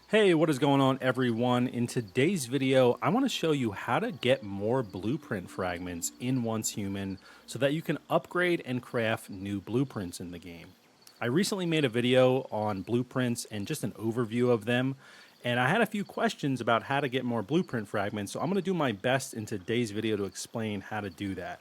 Hey, what is going on everyone? In today's video, I want to show you how to get more blueprint fragments in Once Human so that you can upgrade and craft new blueprints in the game. I recently made a video on blueprints and just an overview of them, and I had a few questions about how to get more blueprint fragments, so I'm going to do my best in today's video to explain how to do that.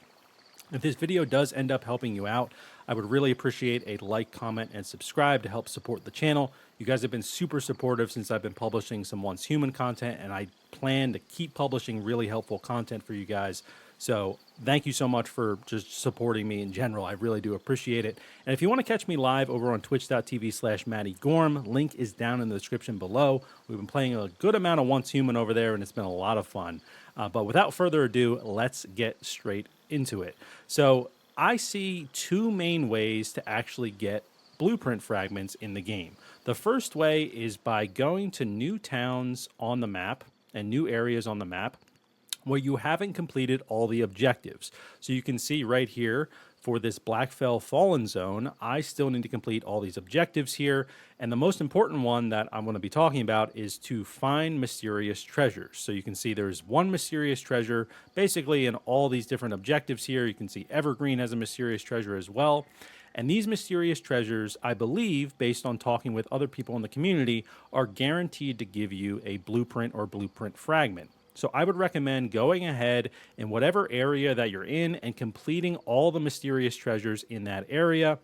If this video does end up helping you out, I would really appreciate a like, comment, and subscribe to help support the channel. You guys have been super supportive since I've been publishing some Once Human content, and I plan to keep publishing really helpful content for you guys. So thank you so much for just supporting me in general. I really do appreciate it. And if you want to catch me live over on twitch.tv/MattyGorm, link is down in the description below. We've been playing a good amount of Once Human over there, and it's been a lot of fun. But without further ado, let's get straight into it. So I see two main ways to actually get blueprint fragments in the game. The first way is by going to new towns on the map and new areas on the map where you haven't completed all the objectives. So you can see right here for this Blackfell Fallen Zone, I still need to complete all these objectives here. And the most important one that I'm going to be talking about is to find mysterious treasures. So you can see there's one mysterious treasure basically in all these different objectives here. You can see Evergreen has a mysterious treasure as well. And these mysterious treasures, I believe, based on talking with other people in the community, are guaranteed to give you a blueprint or blueprint fragment. So I would recommend going ahead in whatever area that you're in and completing all the mysterious treasures in that area.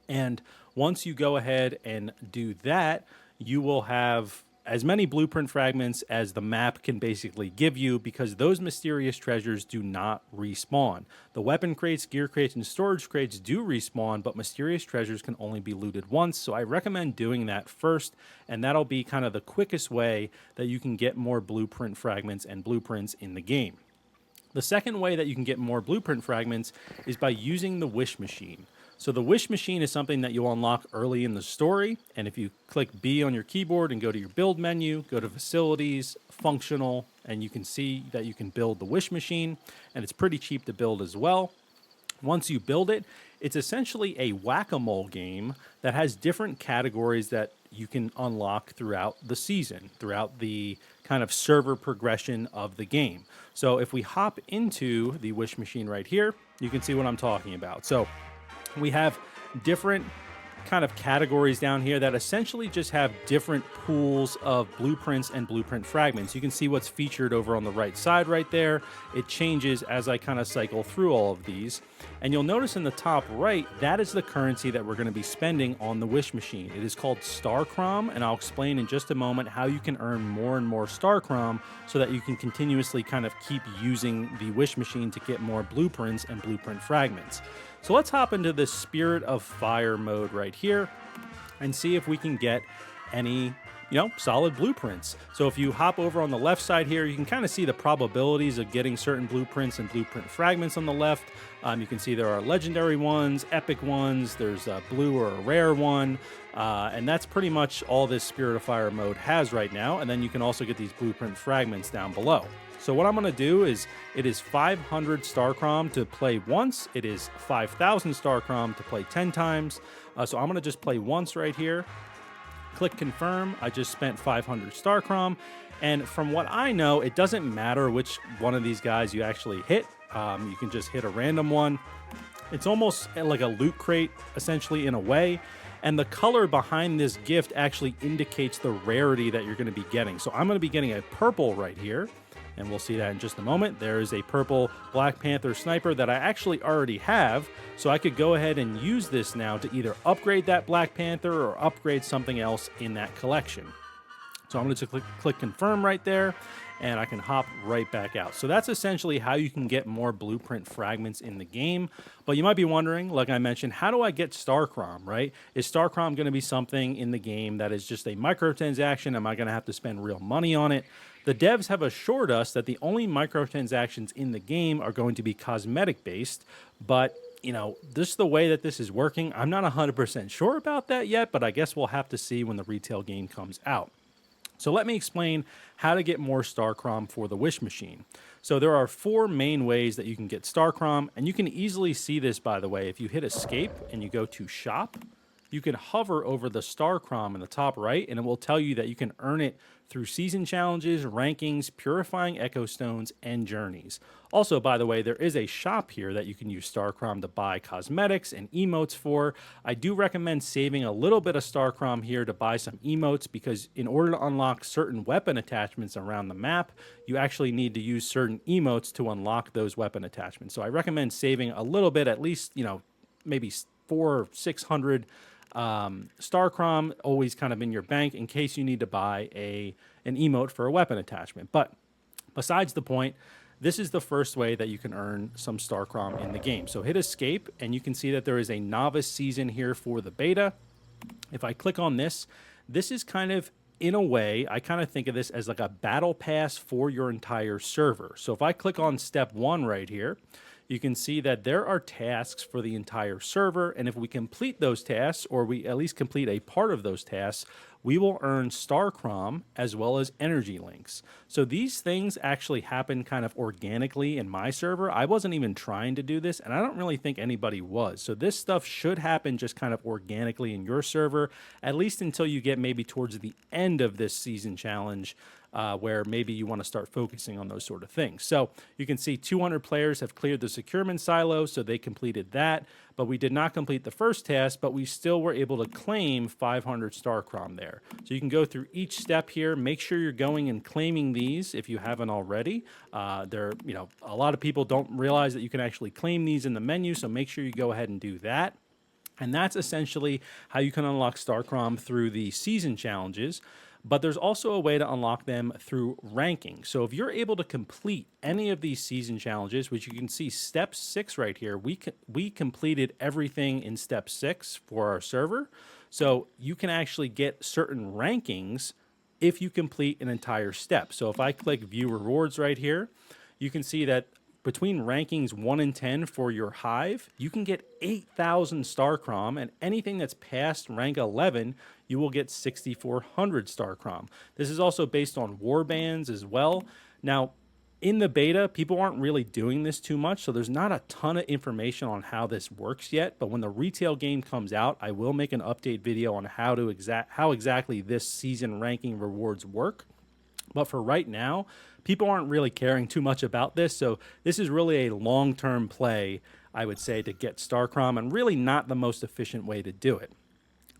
And once you go ahead and do that, you will have as many blueprint fragments as the map can basically give you, because those mysterious treasures do not respawn. The weapon crates, gear crates, and storage crates do respawn, but mysterious treasures can only be looted once. So I recommend doing that first, and that'll be kind of the quickest way that you can get more blueprint fragments and blueprints in the game. The second way that you can get more blueprint fragments is by using the wish machine. So the wish machine is something that you'll unlock early in the story, and if you click B on your keyboard and go to your build menu, go to facilities, functional, and you can see that you can build the wish machine, and it's pretty cheap to build as well. Once you build it, it's essentially a whack-a-mole game that has different categories that you can unlock throughout the season, throughout the kind of server progression of the game. So if we hop into the wish machine right here, you can see what I'm talking about. So we have different kind of categories down here that essentially just have different pools of blueprints and blueprint fragments. You can see what's featured over on the right side right there. It changes as I kind of cycle through all of these. And you'll notice in the top right, that is the currency that we're going to be spending on the wish machine. It is called Starchrom, and I'll explain in just a moment how you can earn more and more Starchrom so that you can continuously kind of keep using the wish machine to get more blueprints and blueprint fragments. So let's hop into the Spirit of Fire mode right here and see if we can get any, solid blueprints. So if you hop over on the left side here, you can kind of see the probabilities of getting certain blueprints and blueprint fragments on the left. You can see there are legendary ones, epic ones, there's a blue or a rare one, and that's pretty much all this Spirit of Fire mode has right now. And then you can also get these blueprint fragments down below. So what I'm going to do is, it is 500 Starchrom to play once. It is 5,000 Starchrom to play 10 times. So I'm going to just play once right here. Click confirm. I just spent 500 Starchrom. And from what I know, it doesn't matter which one of these guys you actually hit. You can just hit a random one. It's almost like a loot crate, essentially, in a way. And the color behind this gift actually indicates the rarity that you're going to be getting. So I'm going to be getting a purple right here. And we'll see that in just a moment. There is a purple Black Panther sniper that I actually already have, so I could go ahead and use this now to either upgrade that Black Panther or upgrade something else in that collection. So I'm going to click confirm right there, and I can hop right back out. So that's essentially how you can get more blueprint fragments in the game. But you might be wondering, like I mentioned, how do I get Starchrom, right? Is Starchrom going to be something in the game that is just a microtransaction? Am I going to have to spend real money on it? The devs have assured us that the only microtransactions in the game are going to be cosmetic based, but this is the way that this is working. I'm not 100% sure about that yet, but I guess we'll have to see when the retail game comes out. So let me explain how to get more Starchrom for the wish machine. So there are 4 main ways that you can get Starchrom, and you can easily see this, by the way, if you hit escape and you go to shop, you can hover over the Starchrom in the top right, and it will tell you that you can earn it through season challenges, rankings, purifying echo stones, and journeys. Also, by the way, there is a shop here that you can use Starchrom to buy cosmetics and emotes for. I do recommend saving a little bit of Starchrom here to buy some emotes, because in order to unlock certain weapon attachments around the map, you actually need to use certain emotes to unlock those weapon attachments. So I recommend saving a little bit, at least, you know, maybe 400 or 600 Starchrom always kind of in your bank in case you need to buy an emote for a weapon attachment. But besides the point, this is the first way that you can earn some Starchrom in the game. So hit escape, and you can see that there is a novice season here for the beta. If I click on this, this is kind of, in a way, I kind of think of this as like a battle pass for your entire server. So if I click on step 1 right here, you can see that there are tasks for the entire server, and if we complete those tasks, or we at least complete a part of those tasks, we will earn Starchrom as well as energy links. So these things actually happen kind of organically in my server. I wasn't even trying to do this, and I don't really think anybody was. So this stuff should happen just kind of organically in your server, at least until you get maybe towards the end of this season challenge, where maybe you want to start focusing on those sort of things. So you can see 200 players have cleared the securement silo, so they completed that, but we did not complete the first task, but we still were able to claim 500 Starchrom there. So you can go through each step here, make sure you're going and claiming these if you haven't already. You know, a lot of people don't realize that you can actually claim these in the menu, so make sure you go ahead and do that. And that's essentially how you can unlock Starchrom through the season challenges. But there's also a way to unlock them through ranking. So if you're able to complete any of these season challenges, which you can see step 6 right here, we completed everything in step 6 for our server. So you can actually get certain rankings if you complete an entire step. So if I click view rewards right here, you can see that between rankings 1 and 10 for your hive, you can get 8,000 Starchrom, and anything that's past rank 11, you will get 6,400 Starchrom. This is also based on warbands as well. Now, in the beta, people aren't really doing this too much, so there's not a ton of information on how this works yet, but when the retail game comes out, I will make an update video on how exactly this season ranking rewards work. But for right now, people aren't really caring too much about this, so this is really a long-term play, I would say, to get Starchrom, and really not the most efficient way to do it.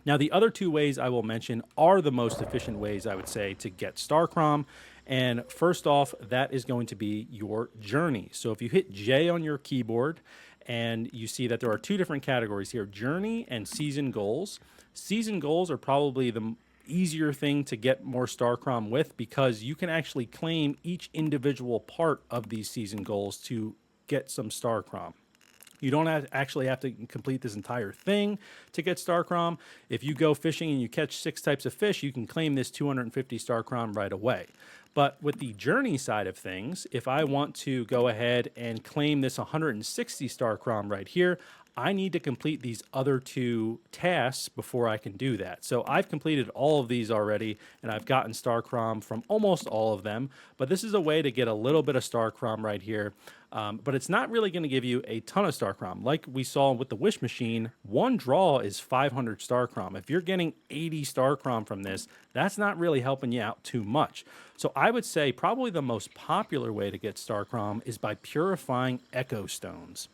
Now, the other 2 ways I will mention are the most efficient ways, I would say, to get Starchrom. And first off, that is going to be your journey. So if you hit J on your keyboard, and you see that there are 2 different categories here, journey and season goals. Season goals are probably the easier thing to get more Starchrom with, because you can actually claim each individual part of these season goals to get some Starchrom. You don't actually have to complete this entire thing to get Starchrom. If you go fishing and you catch 6 types of fish, you can claim this 250 Starchrom right away. But with the journey side of things, if I want to go ahead and claim this 160 Starchrom right here, I need to complete these other 2 tasks before I can do that. So I've completed all of these already, and I've gotten Starchrom from almost all of them. But this is a way to get a little bit of Starchrom right here. But it's not really going to give you a ton of Starchrom. Like we saw with the Wish Machine, 1 draw is 500 Starchrom. If you're getting 80 Starchrom from this, that's not really helping you out too much. So I would say probably the most popular way to get Starchrom is by purifying echo stones.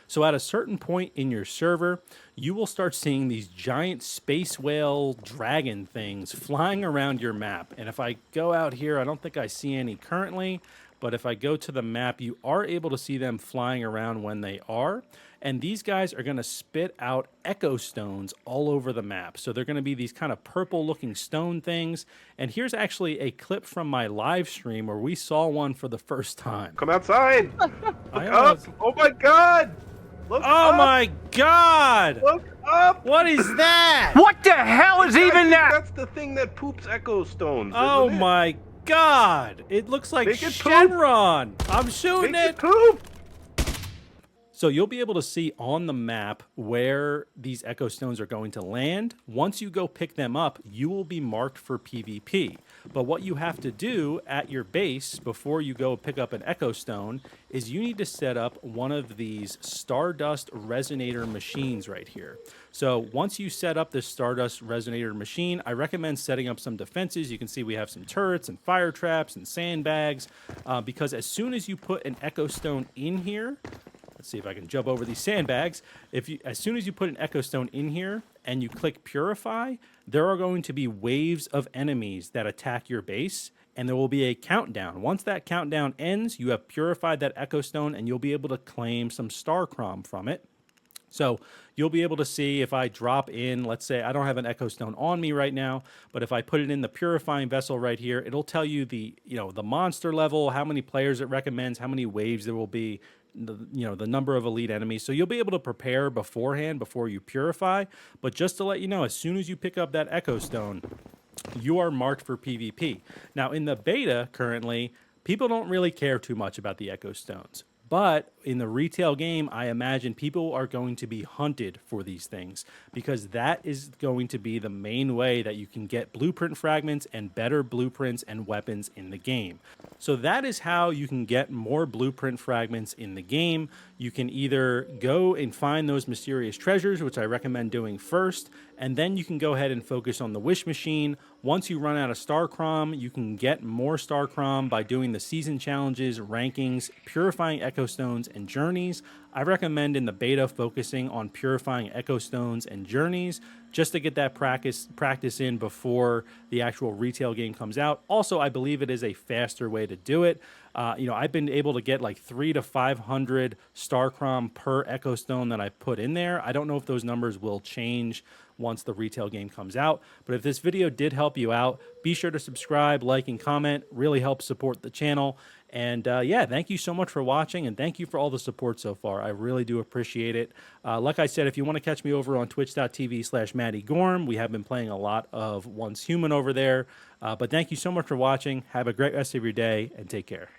So at a certain point in your server, you will start seeing these giant space whale dragon things flying around your map. And if I go out here, I don't think I see any currently, but if I go to the map, you are able to see them flying around when they are. And these guys are going to spit out echo stones all over the map. So they're going to be these kind of purple looking stone things. And here's actually a clip from my live stream where we saw one for the first time. Come outside! Look up! Oh my god! Look oh up. My god! Look up! What is that? What the hell is even that? That's the thing that poops echo stones. Oh my god! It looks like Make it Shenron! I'm shooting Make it! it poop! So you'll be able to see on the map where these echo stones are going to land. Once you go pick them up, you will be marked for PvP. But what you have to do at your base before you go pick up an echo stone is you need to set up one of these Stardust Resonator machines right here. So once you set up this Stardust Resonator machine, I recommend setting up some defenses. You can see we have some turrets and fire traps and sandbags, because as soon as you put an echo stone in here, let's see if I can jump over these sandbags. As soon as you put an echo stone in here and you click purify, there are going to be waves of enemies that attack your base, and there will be a countdown. Once that countdown ends, you have purified that echo stone and you'll be able to claim some Starchrom from it. So you'll be able to see if I drop in, let's say I don't have an echo stone on me right now, but if I put it in the purifying vessel right here, it'll tell you the monster level, how many players it recommends, how many waves there will be, the number of elite enemies. So you'll be able to prepare beforehand before you purify. But just to let you know, as soon as you pick up that echo stone, you are marked for PvP. Now in the beta currently, people don't really care too much about the echo stones. But in the retail game, I imagine people are going to be hunted for these things, because that is going to be the main way that you can get blueprint fragments and better blueprints and weapons in the game. So that is how you can get more blueprint fragments in the game. You can either go and find those mysterious treasures, which I recommend doing first, and then you can go ahead and focus on the wish machine. Once you run out of Starchrom, you can get more Starchrom by doing the season challenges, rankings, purifying echo stones, and journeys. I recommend in the beta focusing on purifying echo stones and journeys just to get that practice in before the actual retail game comes out. Also, I believe it is a faster way to do it. I've been able to get like 300 to 500 Starchrom per echo stone that I put in there. I don't know if those numbers will change once the retail game comes out. But if this video did help you out, be sure to subscribe, like, and comment. Really helps support the channel. And yeah, thank you so much for watching, and thank you for all the support so far. I really do appreciate it. Like I said, if you want to catch me over on twitch.tv/MattyGorm, we have been playing a lot of Once Human over there. But thank you so much for watching. Have a great rest of your day, and take care.